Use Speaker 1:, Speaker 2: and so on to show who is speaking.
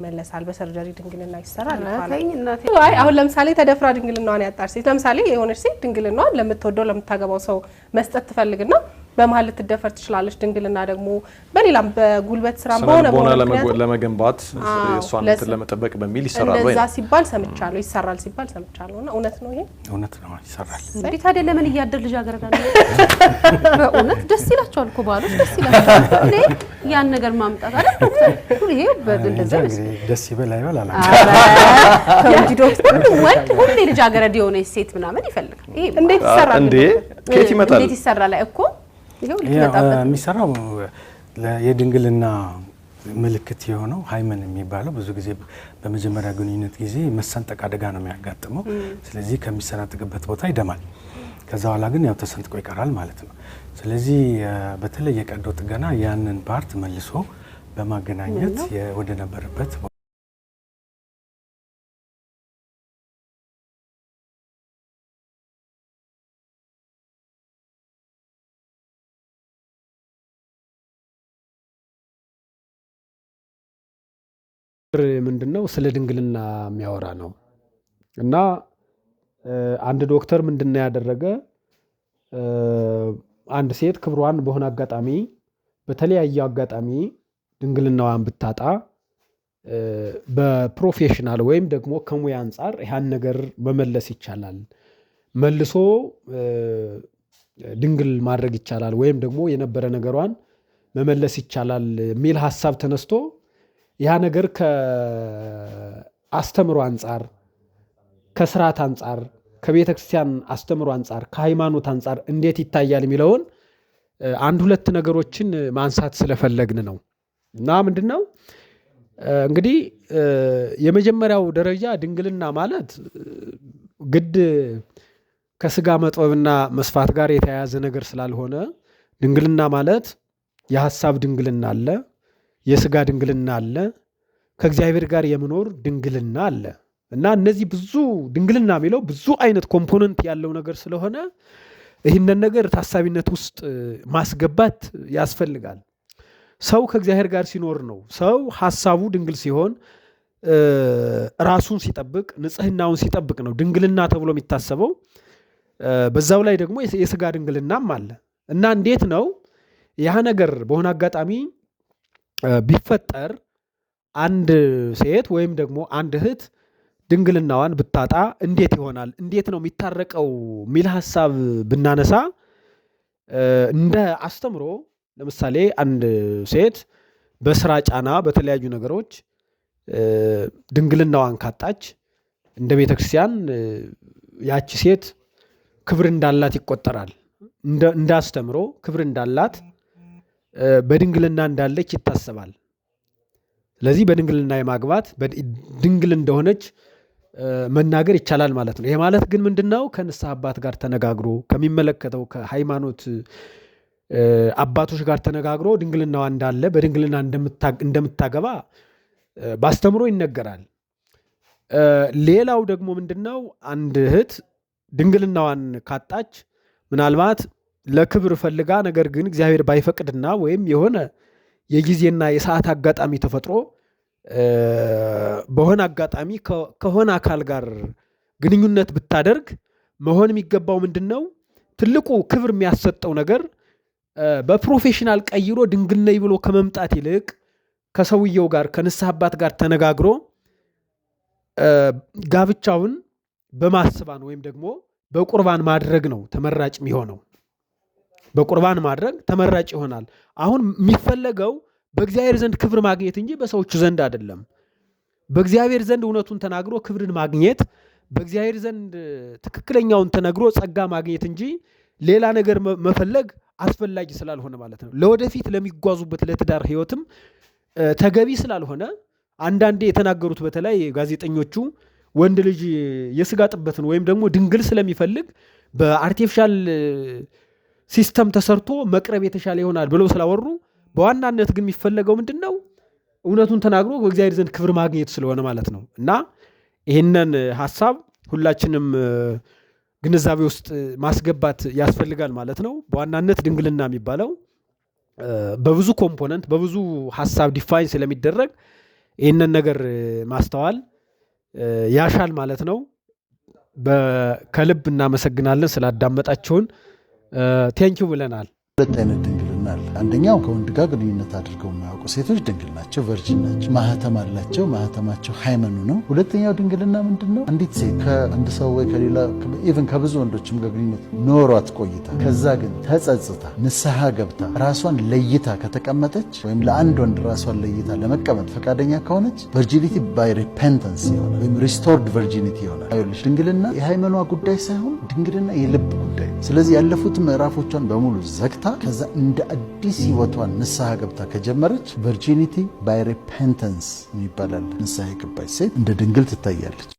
Speaker 1: መለሳል በሰርጀሪ ድንግልና ይሰራል
Speaker 2: እናቴ
Speaker 1: አይ አሁን ለምሳሌ ተደፍራ ድንግልናዋን ያጣር ሴት ለምሳሌ የሆነች ሴት ድንግልናዋን ለምትወደው ለምታገባው ሰው መስጠት ትፈልግና በመሃል ልትደፈር ትችላለች ድንግልና ደግሞ በሌላም በጉልበት ስራም
Speaker 3: በሆነ ለመገንባት እሷን ለመጠበቅ በሚል ይሰራል ወይ
Speaker 1: እንደዛ ሲባል ሰምቻለሁ ይሰራል ሲባል ሰምቻለሁና እውነት ነው ይሄ
Speaker 4: እውነት ነው ይሰራል
Speaker 2: እንዴ ታዲያ ለምን ያደር ልጅ አገረዳል በእውነት ደስ ይላቸዋል እኮ ባሎች ደስ ይላቸዋል እንዴ ያን ነገር ማምጣት አይደል ዶክተር ይሄ በእንደዛ
Speaker 4: ደስ ይበል አይበል አላ
Speaker 2: ከውጭ ዶክተር ወንድ ሁሌ ልጅ አገረድ የሆነ ሴት ምናምን ይፈልጋል ይሄ
Speaker 1: እንዴት ይሰራል
Speaker 3: እንዴ ከየት ይመጣል
Speaker 2: እንዴት ይሰራል እኮ ይሄው ልትመጣበት
Speaker 4: የሚሰራው የድንግልና ምልክት የሆነው ሃይመን የሚባለው ብዙ ጊዜ በመጀመሪያ ግንኙነት ጊዜ መሰንጠቅ አደጋ ነው የሚያጋጥመው ስለዚህ ከሚሰነጥቅበት ቦታ ይደማል ከዛ በኋላ ግን ያው ተሰንጥቆ ይቀራል ማለት ነው ስለዚህ በተለይ የቀዶ ጥገና ያንን ፓርት መልሶ በማገናኘት ወደ ነበረበት
Speaker 5: ምንድነው ስለ ድንግልና የሚያወራ ነው እና አንድ ዶክተር ምንድነው ያደረገ አንድ ሴት ክብሯን በሆነ አጋጣሚ በተለያየ አጋጣሚ ድንግልናዋን ብታጣ በፕሮፌሽናል ወይም ደግሞ ከሙያ አንፃር ያን ነገር መመለስ ይቻላል መልሶ ድንግል ማድረግ ይቻላል ወይም ደግሞ የነበረ ነገሯን መመለስ ይቻላል የሚል ሐሳብ ተነስቶ ያ ነገር ከአስተምሮ አንፃር ከስርዓት አንፃር ከቤተክርስቲያን አስተምሮ አንፃር ከሃይማኖት አንፃር እንዴት ይታያል የሚለውን አንድ ሁለት ነገሮችን ማንሳት ስለፈለግን ነው እና ምንድነው እንግዲህ የመጀመሪያው ደረጃ ድንግልና ማለት ግድ ከስጋ መጥበብና መስፋት ጋር የተያያዘ ነገር ስላልሆነ ድንግልና ማለት የሐሳብ ድንግልና አለ የስጋ ድንግልና አለ ከእግዚአብሔር ጋር የመኖር ድንግልና አለ እና እነዚህ ብዙ ድንግልና የሚለው ብዙ አይነት ኮምፖነንት ያለው ነገር ስለሆነ ይህንን ነገር ታሳቢነት ውስጥ ማስገባት ያስፈልጋል ሰው ከእግዚአብሔር ጋር ሲኖር ነው ሰው ሐሳቡ ድንግል ሲሆን ራሱን ሲጠብቅ ንጽህናውን ሲጠብቅ ነው ድንግልና ተብሎ የሚታሰበው በዛው ላይ ደግሞ የስጋ ድንግልናም አለ እና እንዴት ነው ያ ነገር በሆነ አጋጣሚ ቢፈጠር አንድ ሴት ወይም ደግሞ አንድ እህት ድንግልናዋን ብታጣ እንዴት ይሆናል እንዴት ነው የሚታረቀው ሚል ሐሳብ ብናነሳ እንደ አስተምሮ ለምሳሌ አንድ ሴት በስራ ጫና በተለያዩ ነገሮች ድንግልናዋን ካጣች እንደ ቤተክርስቲያን ያቺ ሴት ክብር እንዳላት ይቆጠራል እንደ አስተምሮ ክብር እንዳላት በድንግልና እንዳለች ይታሰባል ስለዚህ በድንግልና የማግባት ድንግል እንደሆነች መናገር ይቻላል ማለት ነው ይሄ ማለት ግን ምንድነው ከንስሐ አባት ጋር ተነጋግሮ ከሚመለከተው ከሃይማኖት አባቶች ጋር ተነጋግሮ ድንግልናዋ እንዳለ በድንግልና እንደምታገባ ባስተምሮ ይነገራል ሌላው ደግሞ ምንድነው አንድ እህት ድንግልናዋን ካጣች ምናልባት ለክብር ፈልጋ ነገር ግን እግዚአብሔር ባይፈቅድና ወይም የሆነ የጊዜና የሰዓት አጋጣሚ ተፈጥሮ በሆነ አጋጣሚ ከሆነ አካል ጋር ግንኙነት ብታደርግ መሆን የሚገባው ምንድነው ትልቁ ክብር የሚያሰጠው ነገር በፕሮፌሽናል ቀይሮ ድንግል ነኝ ብሎ ከመምጣት ይልቅ ከሰውየው ጋር ከንስሐ አባት ጋር ተነጋግሮ ጋብቻውን በማስባን ወይም ደግሞ በቁርባን ማድረግ ነው ተመራጭ የሚሆነው በቁርባን ማድረግ ተመራጭ ይሆናል አሁን የሚፈለገው በእግዚአብሔር ዘንድ ክብር ማግኘት እንጂ በሰዎች ዘንድ አይደለም በእግዚአብሔር ዘንድ እውነቱን ተናግሮ ክብርን ማግኘት በእግዚአብሔር ዘንድ ትክክለኛውን ተነግሮ ጸጋ ማግኘት እንጂ ሌላ ነገር መፈለግ አስፈላጊ ስላልሆነ ማለት ነው ለወደፊት ለሚጓዙበት ለትዳር ህይወትም ተገቢ ስላልሆነ አንዳንዴ የተናገሩት በተለይ ጋዜጠኞቹ ወንድ ልጅ የስጋ ጥበትን ወይም ደግሞ ድንግል ስለሚፈልግ በአርቲፊሻል ሲስተም ተሰርቶ መቅረብ የተሻለ ይሆናል ብለው ስላወሩ በዋናነት ግን የሚፈለገው ምንድነው እውነቱን ተናግሮ በእግዚአብሔር ዘንድ ክብር ማግኘት ስለሆነ ማለት ነው እና ይሄንን ሐሳብ ሁላችንም ግንዛቤ ውስጥ ማስገባት ያስፈልጋል ማለት ነው በዋናነት ድንግልና የሚባለው በብዙ ኮምፖነንት በብዙ ሐሳብ ዲፋይን ስለሚደረግ ይህንን ነገር ማስተዋል ያሻል ማለት ነው። ከልብ እናመሰግናለን ስላዳመጣችሁን። ቴንኪው ብለናል።
Speaker 6: ሁለት አይነት ድንግልና አለ። አንደኛው ከወንድ ጋር ግንኙነት አድርገው የማያውቁ ሴቶች ድንግል ናቸው፣ ቨርጂን ናቸው፣ ማህተም አላቸው፣ ማህተማቸው ሃይመኑ ነው። ሁለተኛው ድንግልና ምንድነው? አንዲት ሴት ከአንድ ሰው ወይ ከሌላ ኢቭን ከብዙ ወንዶችም ጋር ግንኙነት ኖሯት ቆይታ ከዛ ግን ተጸጽታ ንስሐ ገብታ ራሷን ለይታ ከተቀመጠች ወይም ለአንድ ወንድ ራሷን ለይታ ለመቀመጥ ፈቃደኛ ከሆነች ቨርጂኒቲ ባይ ሪፔንተንስ ይሆናል ወይም ሪስቶርድ ቨርጂኒቲ ይሆናል። አይልሽ ድንግልና የሃይመኗ ጉዳይ ሳይሆን ድንግልና የልብ ጉዳይ። ስለዚህ ያለፉት ምዕራፎቿን በሙሉ ዘግታ ከዛ እንደ አዲስ ህይወቷን ንስሐ ገብታ ከጀመረች ቨርጂኒቲ ባይ ሪፔንተንስ ይባላል። ንስሐ የገባች ሴት እንደ ድንግል ትታያለች።